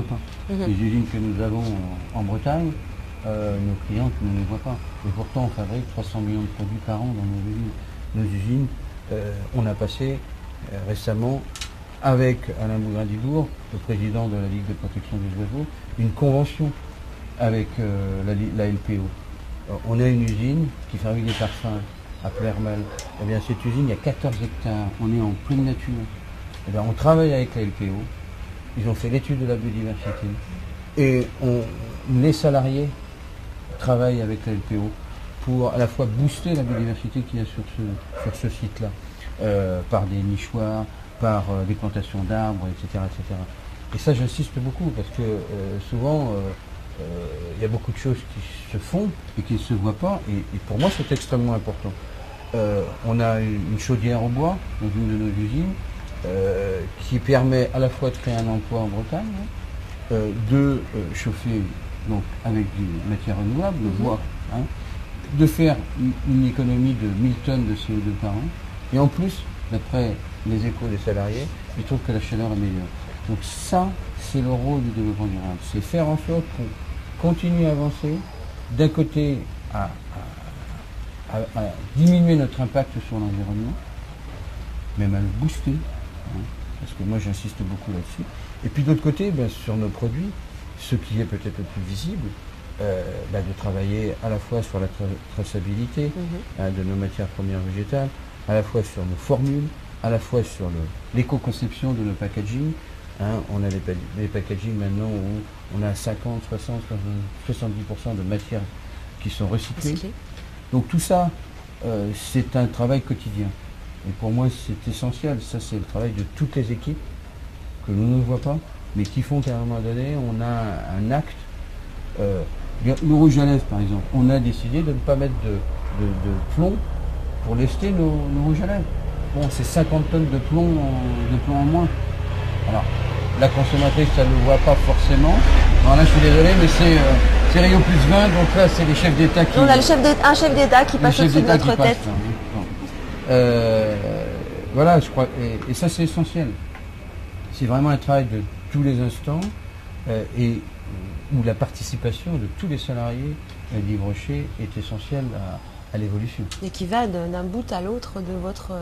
pas. Les usines que nous avons en Bretagne, nos clients ne les voient pas. Et pourtant, on fabrique 300 millions de produits par an dans nos usines. Nos usines, on a passé récemment, avec Alain Bougrain-Dibourg, le président de la Ligue de protection des oiseaux, une convention avec la LPO. On a une usine qui fabrique des parfums à Plermel. Eh bien, cette usine, il y a 14 hectares. On est en pleine nature. Eh bien, on travaille avec la LPO. Ils ont fait l'étude de la biodiversité. Et les salariés travaillent avec la LPO pour à la fois booster la biodiversité qu'il y a sur ce site-là, par des nichoirs, par des plantations d'arbres, etc., etc. Et ça, j'insiste beaucoup, parce que souvent, il y a beaucoup de choses qui se font et qui ne se voient pas, et pour moi, c'est extrêmement important. On a une chaudière au bois dans une de nos usines, qui permet à la fois de créer un emploi en Bretagne, de chauffer donc, avec des matières renouvelables, le bois, hein, de faire une économie de 1000 tonnes de CO2 par an, et en plus, d'après les échos des salariés, ils trouvent que la chaleur est meilleure. Donc ça, c'est le rôle du développement durable, c'est faire en sorte qu'on continue à avancer, d'un côté à diminuer notre impact sur l'environnement, même à le booster, hein, parce que moi j'insiste beaucoup là-dessus, et puis d'autre côté, ben, sur nos produits, ce qui est peut-être le plus visible, de travailler à la fois sur la traçabilité de nos matières premières végétales, à la fois sur nos formules, à la fois sur l'éco-conception de nos packaging. Hein, on a les packaging maintenant où on a 50, 60, 70% de matières qui sont recyclées. Donc tout ça, c'est un travail quotidien. Et pour moi, c'est essentiel. Ça, c'est le travail de toutes les équipes que l'on ne voit pas, mais qui font qu'à un moment donné, on a un acte. Le rouge à lèvres, par exemple, on a décidé de ne pas mettre de plomb pour lester nos rouges à lèvres. Bon, c'est 50 tonnes de plomb en moins. Alors, la consommatrice, elle ne le voit pas forcément. Alors là, je suis désolé, mais c'est Rio plus 20, donc là, c'est les chefs d'État qui... On a un chef d'État qui passe au-dessus de notre tête. Voilà, je crois, et ça, c'est essentiel. C'est vraiment un travail de tous les instants, et où la participation de tous les salariés d'Yves Rocher est essentielle à l'évolution. Et qui va d'un bout à l'autre de votre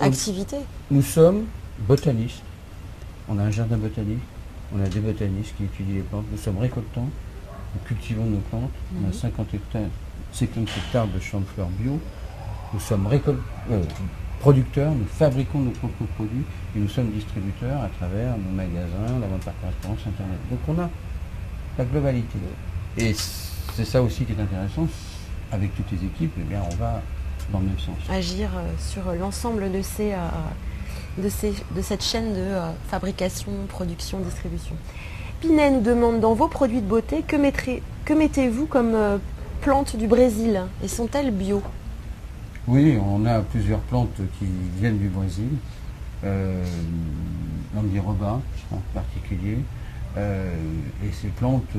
activité. Nous sommes botanistes. On a un jardin botanique, on a des botanistes qui étudient les plantes. Nous sommes récoltants, nous cultivons nos plantes. On a 50 hectares de champs de fleurs bio. Nous sommes producteurs, nous fabriquons nos propres produits et nous sommes distributeurs à travers nos magasins, la vente par correspondance, Internet. Donc on a la globalité. Et c'est ça aussi qui est intéressant. Avec toutes les équipes, eh bien, on va dans le même sens. Agir sur l'ensemble de cette chaîne de fabrication, production, distribution. Pinet nous demande, dans vos produits de beauté, que mettez-vous comme plantes du Brésil et sont-elles bio? Oui, on a plusieurs plantes qui viennent du Brésil. L'andiroba en particulier. Et ces plantes,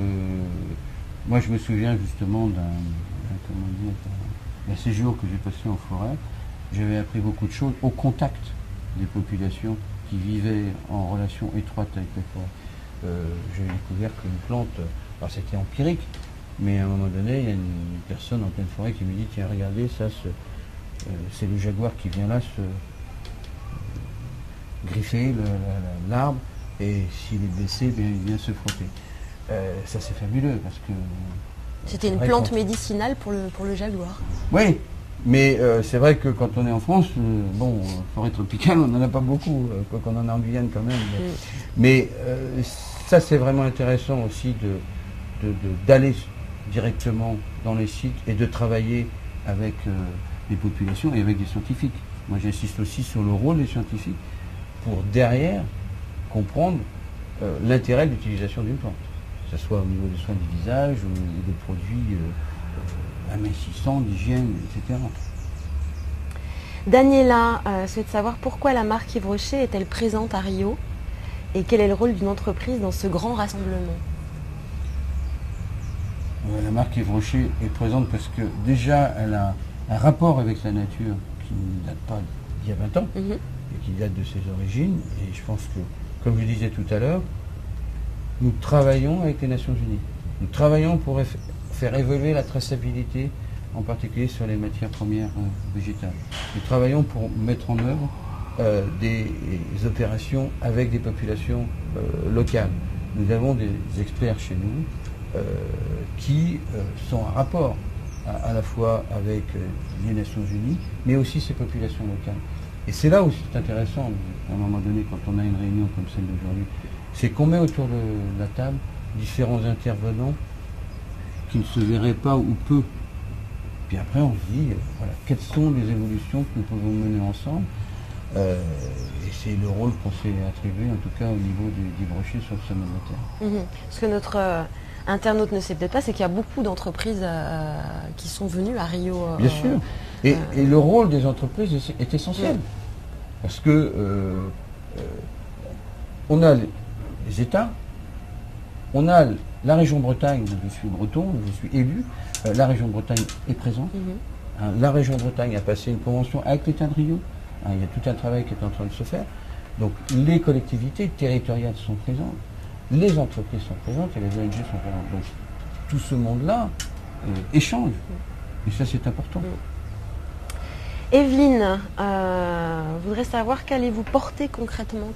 moi je me souviens justement d'un séjour que j'ai passé en forêt. J'avais appris beaucoup de choses au contact des populations qui vivaient en relation étroite avec la forêt. J'ai découvert qu'une plante, alors c'était empirique, mais à un moment donné, il y a une personne en pleine forêt qui me dit, tiens, regardez, ça, c'est le jaguar qui vient là se griffer l'arbre, et s'il est blessé, bien, il vient se frotter. Ça, c'est fabuleux, parce que... C'était une plante médicinale pour le jaguar. Oui, mais c'est vrai que quand on est en France, forêt tropicale, on n'en a pas beaucoup, quoi qu'on en a en Guyane quand même. Mais ça, c'est vraiment intéressant aussi d'aller directement dans les sites et de travailler avec les populations et avec des scientifiques. Moi, j'insiste aussi sur le rôle des scientifiques pour derrière comprendre l'intérêt de l'utilisation d'une plante, que ce soit au niveau des soins du visage ou des produits amincissants, d'hygiène, etc. Daniela souhaite savoir pourquoi la marque Yves Rocher est-elle présente à Rio et quel est le rôle d'une entreprise dans ce grand rassemblement? La marque Yves Rocher est présente parce que déjà elle a un rapport avec la nature qui ne date pas d'il y a 20 ans et qui date de ses origines. Et je pense que, comme je disais tout à l'heure, nous travaillons avec les Nations Unies. Nous travaillons pour faire évoluer la traçabilité, en particulier sur les matières premières végétales. Nous travaillons pour mettre en œuvre des opérations avec des populations locales. Nous avons des experts chez nous qui sont en rapport à la fois avec les Nations Unies, mais aussi ces populations locales. Et c'est là où c'est intéressant, à un moment donné, quand on a une réunion comme celle d'aujourd'hui, c'est qu'on met autour de la table différents intervenants qui ne se verraient pas ou peu. Puis après, on se dit, voilà, quelles sont les évolutions que nous pouvons mener ensemble. Et c'est le rôle qu'on s'est attribué, en tout cas au niveau du brochet sur le sommet de la Terre. Ce que notre internaute ne sait peut-être pas, c'est qu'il y a beaucoup d'entreprises qui sont venues à Rio. Bien sûr. Et le rôle des entreprises est essentiel. Parce que on a les États, on a la région Bretagne, je suis breton, je suis élu, la région Bretagne est présente. La région Bretagne a passé une convention avec l'État de Rio. Il y a tout un travail qui est en train de se faire. Donc les collectivités territoriales sont présentes, les entreprises sont présentes et les ONG sont présentes. Donc tout ce monde-là échange. Et ça, c'est important. Evelyne voudrait savoir qu'allez-vous porter concrètement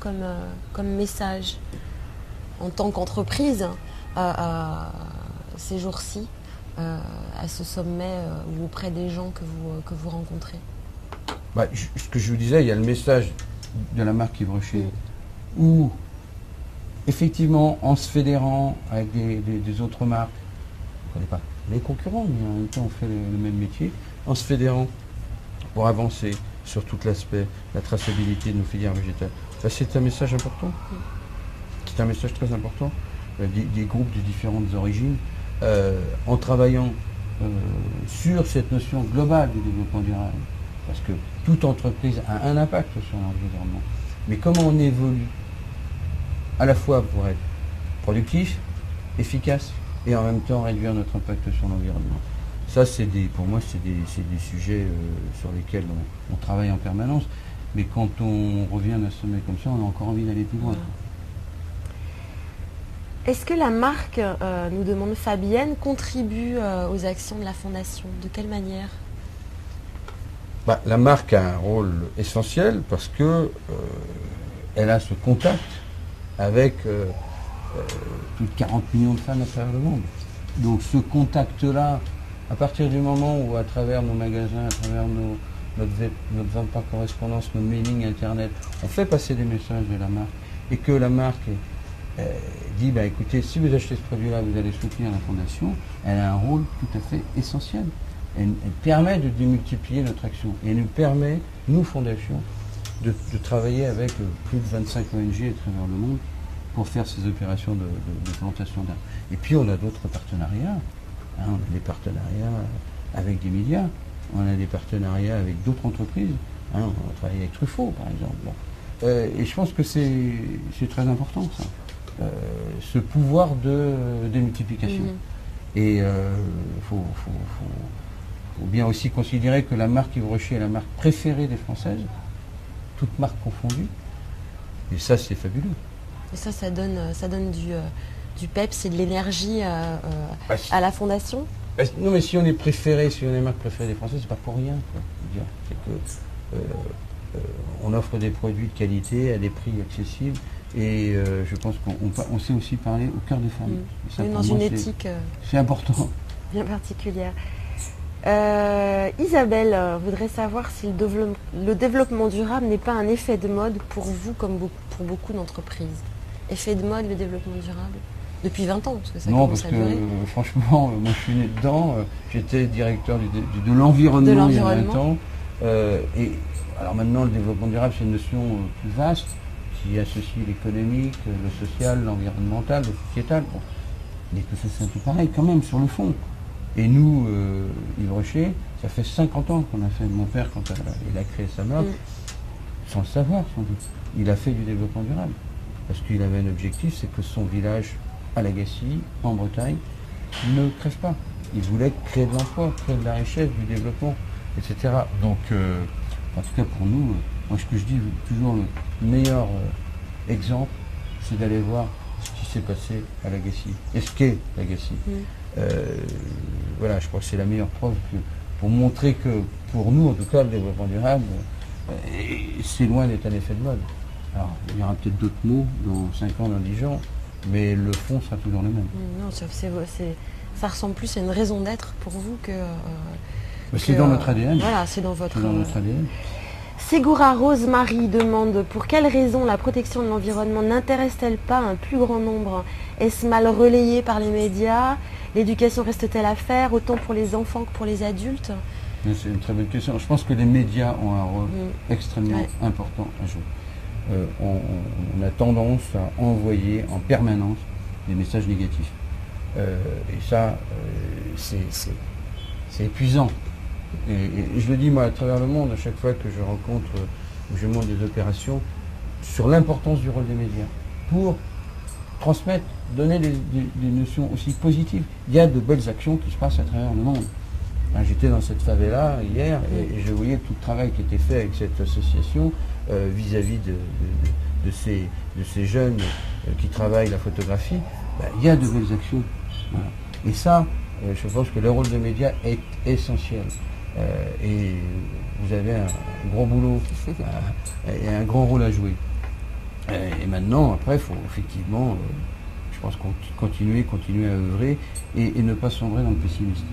comme message en tant qu'entreprise ces jours-ci à ce sommet ou auprès des gens que vous rencontrez. Ce que je vous disais, il y a le message de la marque Yves Rocher où effectivement en se fédérant avec des autres marques, on ne connaît pas les concurrents, mais en même temps on fait le même métier, en se fédérant pour avancer sur tout l'aspect, la traçabilité de nos filières végétales. Ça, c'est un message important. C'est un message très important. Des groupes de différentes origines, en travaillant sur cette notion globale du développement durable. Parce que toute entreprise a un impact sur l'environnement. Mais comment on évolue à la fois pour être productif, efficace, et en même temps réduire notre impact sur l'environnement. Ça, pour moi, c'est des sujets sur lesquels on travaille en permanence. Mais quand on revient d'un sommet comme ça, on a encore envie d'aller plus loin. Est-ce que la marque, nous demande Fabienne, contribue aux actions de la Fondation? De quelle manière? La marque a un rôle essentiel parce que elle a ce contact avec plus de 40 millions de femmes à travers le monde. Donc ce contact-là, à partir du moment où à travers nos magasins, à travers notre vente par correspondance, nos mailing internet, on fait passer des messages de la marque et que la marque dit écoutez, si vous achetez ce produit-là, vous allez soutenir la Fondation, elle a un rôle tout à fait essentiel. Elle permet de démultiplier notre action et elle nous permet, nous, Fondation, de travailler avec plus de 25 ONG à travers le monde pour faire ces opérations de plantation d'arbres. Et puis on a d'autres partenariats. On a des partenariats avec des médias, on a des partenariats avec d'autres entreprises. On a travaillé avec Truffaut, par exemple. Et je pense que c'est très important, ça. Ce pouvoir de démultiplication. Et il faut bien aussi considérer que la marque Yves Rocher est la marque préférée des Françaises, toutes marques confondues. Et ça, c'est fabuleux. Et ça donne du peps et de l'énergie à la Fondation. Non, mais si on est préféré, si on est marque préférée des Français, c'est pas pour rien. C'est que on offre des produits de qualité à des prix accessibles et je pense qu'on sait aussi parler au cœur des femmes. Ça, dans une éthique c'est important. Bien particulière. Isabelle voudrait savoir si le développement durable n'est pas un effet de mode pour vous comme pour beaucoup d'entreprises. Effet de mode, le développement durable? Depuis 20 ans, parce que ça commence à durer. Non, parce que franchement, moi je suis né dedans, j'étais directeur de l'environnement il y a 20 ans. Et alors maintenant, le développement durable, c'est une notion plus vaste qui associe l'économique, le social, l'environnemental, le sociétal. Bon. Mais tout ça, c'est un peu pareil quand même sur le fond. Et nous, Yves Rocher, ça fait 50 ans qu'on a fait, mon père, quand il a créé sa marque, sans le savoir sans doute, il a fait du développement durable. Parce qu'il avait un objectif, c'est que son village à Lagacy, en Bretagne, ne crève pas. Il voulait créer de l'emploi, créer de la richesse, du développement, etc. Donc, en tout cas pour nous, moi ce que je dis toujours, le meilleur exemple, c'est d'aller voir ce qui s'est passé à l'Agassi et ce qu'est l'Agassi. Voilà, je crois que c'est la meilleure preuve pour montrer que, pour nous en tout cas, le développement durable, c'est loin d'être un effet de mode. Alors, il y aura peut-être d'autres mots dans 5 ans, dans 10 ans, mais le fond sera toujours le même. Non, ça ressemble plus à une raison d'être pour vous que... c'est dans notre ADN. Voilà, c'est dans votre ADN. Ségoura Rosemary demande pour quelles raisons la protection de l'environnement n'intéresse-t-elle pas un plus grand nombre? Est-ce mal relayé par les médias? L'éducation reste-t-elle à faire, autant pour les enfants que pour les adultes? C'est une très bonne question. Je pense que les médias ont un rôle extrêmement important à jouer. On a tendance à envoyer en permanence des messages négatifs. Et ça, c'est épuisant. Et je le dis moi à travers le monde, à chaque fois que je rencontre ou je monte des opérations, sur l'importance du rôle des médias pour transmettre, donner des notions aussi positives. Il y a de belles actions qui se passent à travers le monde. J'étais dans cette favela hier et je voyais tout le travail qui était fait avec cette association vis-à-vis de ces jeunes qui travaillent la photographie. Il y a de belles actions. Voilà. Et ça, je pense que le rôle des médias est essentiel. Et vous avez un gros boulot et un grand rôle à jouer. Et maintenant, après, il faut effectivement, je pense, continuer à œuvrer et ne pas sombrer dans le pessimisme.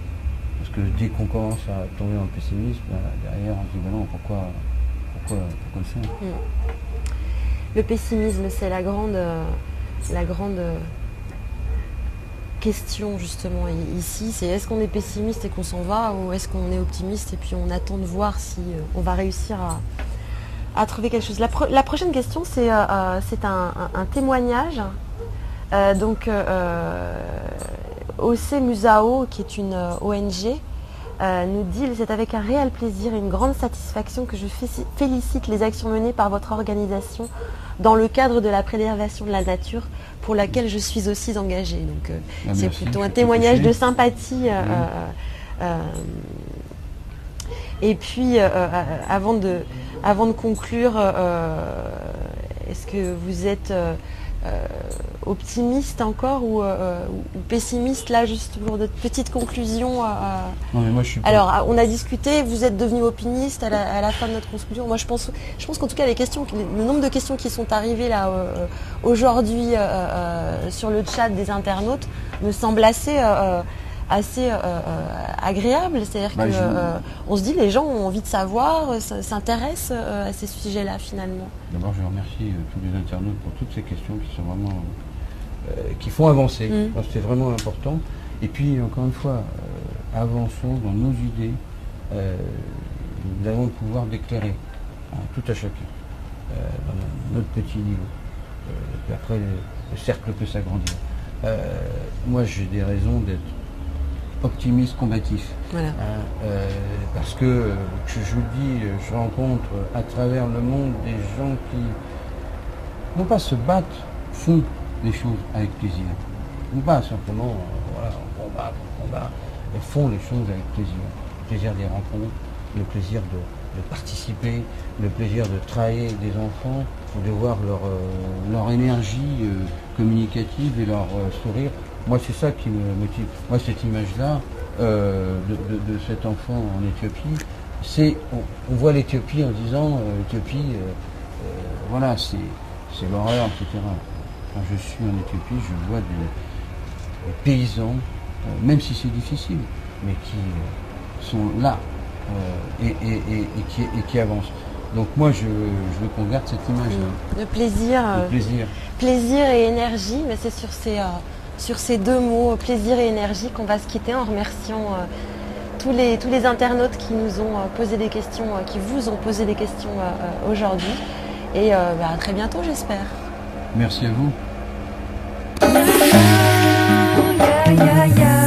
Parce que dès qu'on commence à tomber dans le pessimisme, derrière, on se dit, non, pourquoi le faire? Le pessimisme, c'est la grande question justement ici, c'est est-ce qu'on est pessimiste et qu'on s'en va, ou est-ce qu'on est optimiste et puis on attend de voir si on va réussir à trouver quelque chose. La prochaine question, c'est un témoignage. OC Musao, qui est une ONG, nous dit « C'est avec un réel plaisir et une grande satisfaction que je félicite les actions menées par votre organisation dans le cadre de la préservation de la nature, pour laquelle je suis aussi engagée. » Donc c'est plutôt un témoignage de sympathie. Et puis, avant de conclure, est-ce que vous êtes optimiste encore ou pessimiste, là, juste pour notre petite conclusion? Non, mais moi, je suis pas... Alors, on a discuté, vous êtes devenu optimiste à la fin de notre conclusion. Moi, je pense qu'en tout cas, le nombre de questions qui sont arrivées là aujourd'hui sur le chat des internautes me semble assez agréable. C'est-à-dire qu'on se dit, les gens ont envie de savoir, s'intéressent à ces sujets-là finalement. D'abord, je remercie tous les internautes pour toutes ces questions qui sont vraiment qui font avancer. C'est vraiment important. Et puis, encore une fois, avançons dans nos idées. Nous avons le pouvoir d'éclairer tout à chacun dans notre petit niveau. Puis après, le cercle peut s'agrandir. Moi, j'ai des raisons d'être optimiste, combatif. Voilà. Parce que, je vous le dis, je rencontre à travers le monde des gens qui, non pas se battent, font les choses avec plaisir. Non pas simplement, on combat, mais font les choses avec plaisir. Le plaisir des rencontres, le plaisir de participer, le plaisir de travailler avec des enfants, de voir leur énergie communicative et leur sourire. Moi, c'est ça qui me motive. Moi, cette image-là de cet enfant en Éthiopie, c'est on voit l'Éthiopie en disant l'Éthiopie, voilà, c'est l'horreur, etc. Quand je suis en Éthiopie, je vois des paysans, même si c'est difficile, mais qui sont là et qui avancent. Donc moi, je veux qu'on garde cette image-là. Le plaisir. Plaisir et énergie, mais c'est sur ces deux mots, plaisir et énergie, qu'on va se quitter en remerciant tous les internautes qui nous ont posé des questions, qui vous ont posé des questions aujourd'hui. Et à très bientôt, j'espère. Merci à vous. Yeah, yeah, yeah.